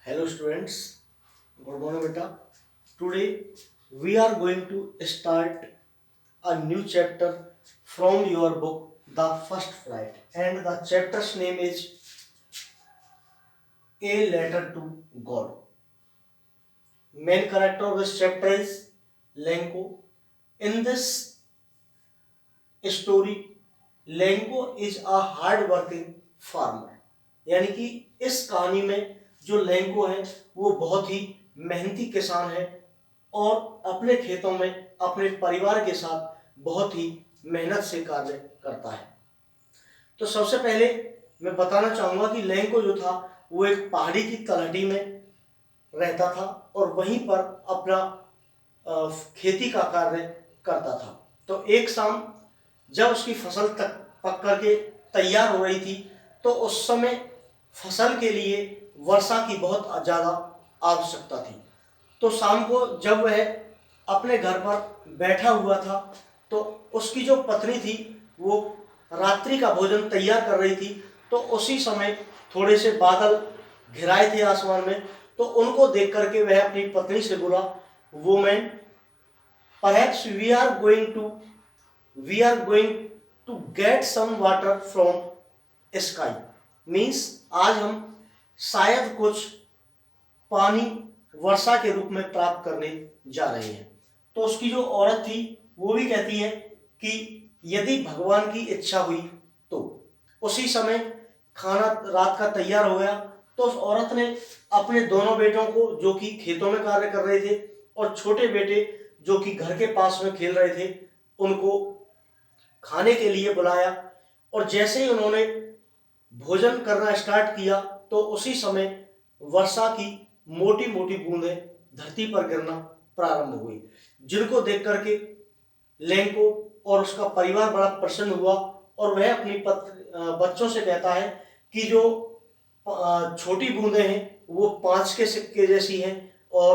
Hello students, good morning beta. Today we are going to start a new chapter from your book The First Flight, and the chapter's name is A Letter to God. Main character of this chapter is Lenko. In this story, Lenko is a hard working farmer. यानी कि इस कहानी में जो Lanco है वो बहुत ही मेहनती किसान है और अपने खेतों में अपने परिवार के साथ बहुत ही मेहनत से कार्य करता है। तो सबसे पहले मैं बताना चाहूंगा कि लेंको जो था वो एक पहाड़ी की तलहटी में रहता था और वहीं पर अपना खेती का कार्य करता था। तो एक शाम जब उसकी फसल तक पक करके तैयार हो रही थी तो उस समय फसल के लिए वर्षा की बहुत ज़्यादा आवश्यकता थी। तो शाम को जब वह अपने घर पर बैठा हुआ था तो उसकी जो पत्नी थी वो रात्रि का भोजन तैयार कर रही थी। तो उसी समय थोड़े से बादल घिराए थे आसमान में, तो उनको देख करके वह अपनी पत्नी से बोला, women, perhaps we are going to get some water from sky. Means आज हम शायद कुछ पानी वर्षा के रूप में प्राप्त करने जा रहे हैं। तो उसकी जो औरत थी वो भी कहती है कि यदि भगवान की इच्छा हुई तो। उसी समय खाना रात का तैयार हो गया। तो उस औरत ने अपने दोनों बेटों को जो कि खेतों में कार्य कर रहे थे और छोटे बेटे जो कि घर के पास में खेल रहे थे उनको खाने के लिए बुलाया। और जैसे ही उन्होंने भोजन करना स्टार्ट किया तो उसी समय वर्षा की मोटी मोटी बूंदें धरती पर गिरना प्रारंभ हुई, जिनको देख करके लेंको और उसका परिवार बड़ा प्रसन्न हुआ। और वह अपनी बच्चों से कहता है कि जो छोटी बूंदें हैं वो 5 के सिक्के जैसी हैं और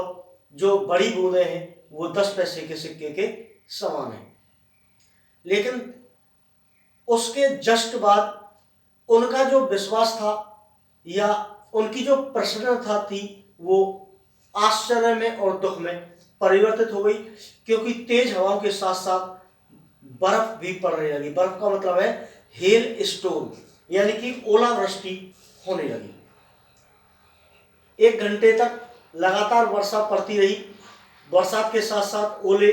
जो बड़ी बूंदें हैं वो 10 पैसे के सिक्के के समान हैं। लेकिन उसके जस्ट बाद उनका जो विश्वास था या उनकी जो प्रसन्नता थी वो आश्चर्य में और दुख में परिवर्तित हो गई, क्योंकि तेज हवाओं के साथ साथ बर्फ भी पड़ने लगी। बर्फ का मतलब है हेल स्टोर्म, यानी कि ओलावृष्टि होने लगी। 1 घंटे तक लगातार वर्षा पड़ती रही। बरसात के साथ साथ ओले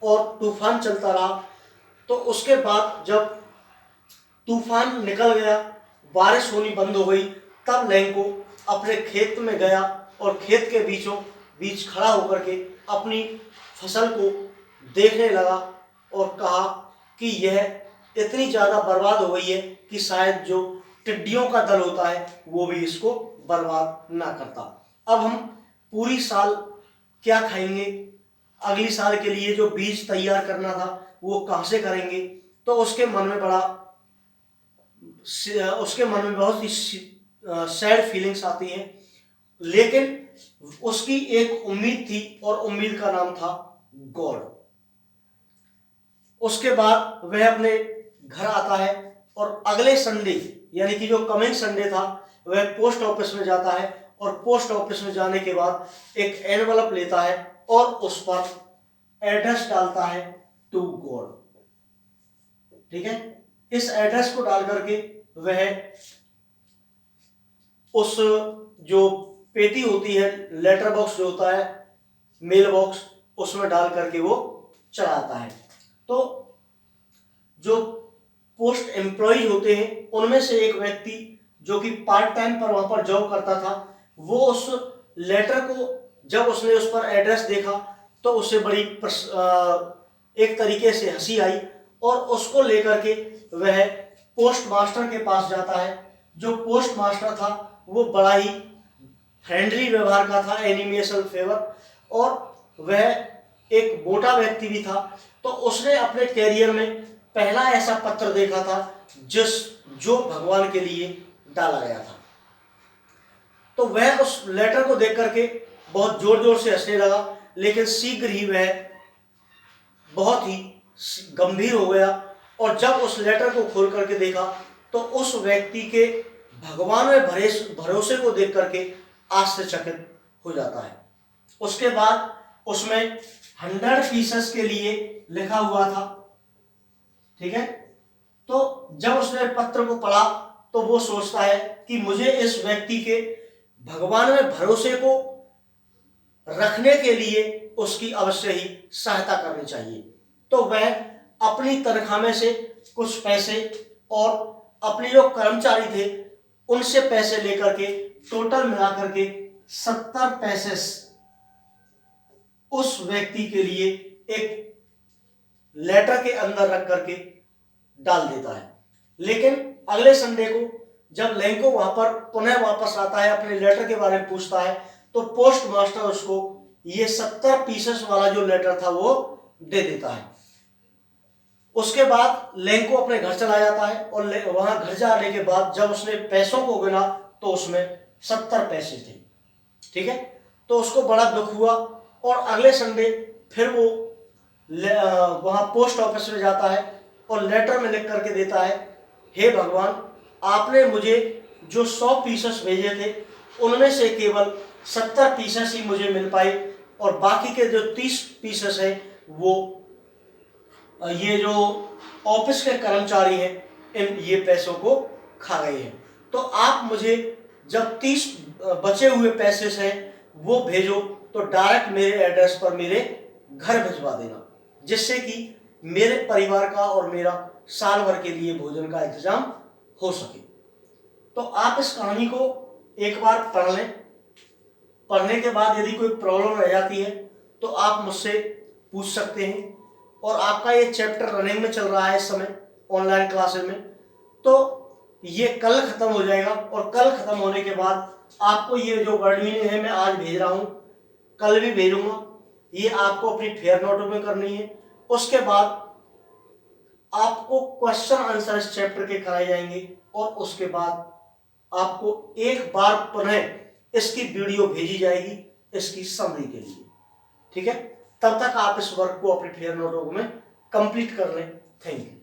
और तूफान चलता रहा। तो उसके बाद जब तूफान निकल गया, बारिश होनी बंद हो गई, तब लेंको अपने खेत में गया और खेत के बीचों बीच खड़ा होकर के अपनी फसल को देखने लगा और कहा कि यह इतनी ज़्यादा बर्बाद हो गई है कि शायद जो टिड्डियों का दल होता है वो भी इसको बर्बाद ना करता। अब हम पूरी साल क्या खाएंगे, अगली साल के लिए जो बीज तैयार करना था वो कहाँ से करेंगे। तो उसके मन में बहुत ही सैड फीलिंग्स आती हैं। लेकिन उसकी एक उम्मीद थी और उम्मीद का नाम था गॉड। उसके बाद वह अपने घर आता है और अगले संडे यानी कि जो कमिंग संडे था वह पोस्ट ऑफिस में जाता है और पोस्ट ऑफिस में जाने के बाद एक एनवलप लेता है और उस पर एड्रेस डालता है टू गॉड। ठीक है, इस एड्रेस को डाल करके वह उस जो पेटी होती है, लेटर बॉक्स जो होता है, मेल बॉक्स, उसमें डाल करके वो चढ़ाता है। तो जो पोस्ट एम्प्लॉय होते हैं उनमें से एक व्यक्ति जो कि पार्ट टाइम पर वहां पर जॉब करता था, वो उस लेटर को जब उसने उस पर एड्रेस देखा तो उसे बड़ी एक तरीके से हंसी आई और उसको लेकर के वह पोस्ट मास्टर के पास जाता है। जो पोस्ट मास्टर था वो बड़ा ही फ्रेंडली व्यवहार का था, एनिमेशन फेवर, और वह एक मोटा व्यक्ति भी था। तो उसने अपने कैरियर में पहला ऐसा पत्र देखा था जो भगवान के लिए डाला गया था। तो वह उस लेटर को देख करके बहुत जोर जोर से हंसने लगा, लेकिन शीघ्र ही वह बहुत ही गंभीर हो गया। और जब उस लेटर को खोल करके देखा तो उस व्यक्ति के भगवान में भरोसे को देख करके आश्चर्यचकित हो जाता है। उसके बाद उसमें 100 पीसेस के लिए लिखा हुआ था, ठीक है। तो जब उसने पत्र को पढ़ा तो वो सोचता है कि मुझे इस व्यक्ति के भगवान में भरोसे को रखने के लिए उसकी अवश्य ही सहायता करनी चाहिए। तो वह अपनी तनख्वाह में से कुछ पैसे और अपने जो कर्मचारी थे उनसे पैसे लेकर के टोटल मिलाकर के 70 पैसे उस व्यक्ति के लिए एक लेटर के अंदर रख करके डाल देता है। लेकिन अगले संडे को जब लेंको वहां पर पुनः वापस आता है, अपने लेटर के बारे में पूछता है, तो पोस्ट मास्टर उसको ये 70 पीसेस वाला जो लेटर था वो दे देता है। उसके बाद लेंको अपने घर चला जाता है और वहां घर जाने के बाद जब उसने पैसों को गिना तो उसमें 70 पैसे थे, ठीक है। तो उसको बड़ा दुख हुआ और अगले संडे फिर वो वहां पोस्ट ऑफिस में जाता है और लेटर में लिख करके देता है, हे भगवान, आपने मुझे जो 100 पीसेस भेजे थे उनमें से केवल 70 पीसेस ही मुझे मिल पाए और बाकी के जो 30 पीसेस है वो ये जो ऑफिस के कर्मचारी हैं इन ये पैसों को खा गए हैं। तो आप मुझे जब 30 बचे हुए पैसे हैं वो भेजो तो डायरेक्ट मेरे एड्रेस पर मेरे घर भिजवा देना, जिससे कि मेरे परिवार का और मेरा साल भर के लिए भोजन का इंतजाम हो सके। तो आप इस कहानी को एक बार पढ़ लें। पढ़ने के बाद यदि कोई प्रॉब्लम रह जाती है तो आप मुझसे पूछ सकते हैं। और आपका ये चैप्टर रनिंग में चल रहा है इस समय ऑनलाइन क्लासेस में, तो ये कल खत्म हो जाएगा और कल खत्म होने के बाद आपको ये जो वर्ड मीनिंग है मैं आज भेज रहा हूँ, कल भी भेजूंगा। ये आपको अपनी फेयर नोटबुक में करनी है। उसके बाद आपको क्वेश्चन आंसर इस चैप्टर के कराए जाएंगे और उसके बाद आपको एक बार पुनः इसकी वीडियो भेजी जाएगी इसकी समरी के लिए, ठीक है। तब तक आप इस वर्क को अपनी फेयर नोटबुक में कंप्लीट कर लें। Thank you.